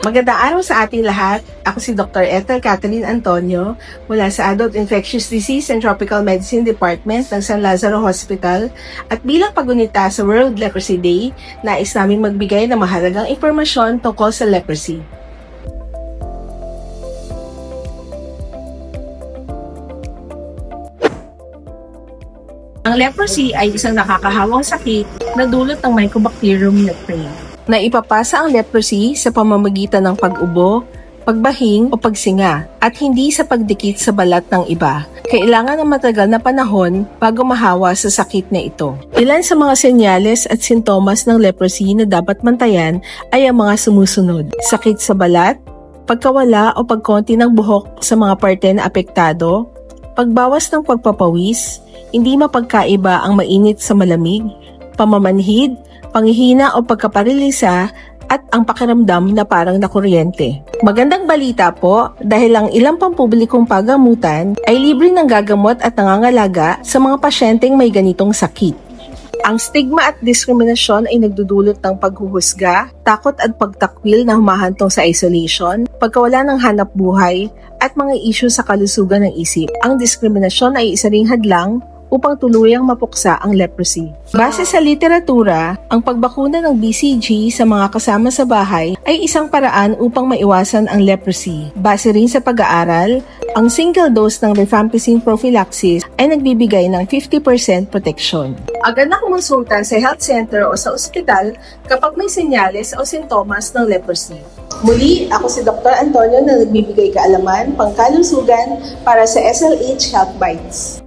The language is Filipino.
Magandang araw sa ating lahat. Ako si Dr. Ethel Catherine Antonio mula sa Adult Infectious Disease and Tropical Medicine Department ng San Lazaro Hospital at bilang pagunita sa World Leprosy Day, nais naming magbigay ng mahalagang impormasyon tungkol sa leprosy. Ang leprosy ay isang nakakahawang sakit na dulot ng Mycobacterium leprae. Na ipapasa ang leprosy sa pamamagitan ng pag-ubo, pagbahing o pagsinga at hindi sa pagdikit sa balat ng iba. Kailangan ng matagal na panahon bago mahawa sa sakit na ito. Ilan sa mga senyales at sintomas ng leprosy na dapat mantayan ay ang mga sumusunod: sakit sa balat, pagkawala o pagkonti ng buhok sa mga parte na apektado, pagbawas ng pagpapawis, hindi mapagkaiba ang mainit sa malamig, pamamanhid, panghihina o pagkaparilisa at ang pakiramdam na parang nakuryente. Magandang balita po dahil ang ilang pampublikong pagamutan ay libre ng gagamot at nangangalaga sa mga pasyenteng may ganitong sakit. Ang stigma at diskriminasyon ay nagdudulot ng paghuhusga, takot at pagtakwil na humahantong sa isolation, pagkawala ng hanap buhay at mga isyu sa kalusugan ng isip. Ang diskriminasyon ay isa ring hadlang upang tuluyang mapuksa ang leprosy. Base sa literatura, ang pagbakuna ng BCG sa mga kasama sa bahay ay isang paraan upang maiwasan ang leprosy. Base rin sa pag-aaral, ang single dose ng rifampicin prophylaxis ay nagbibigay ng 50% protection. Agad na kumonsulta sa health center o sa ospital kapag may senyales o sintomas ng leprosy. Muli, ako si Dr. Antonio na nagbibigay kaalaman, pangkalusugan para sa SLH Health Bites.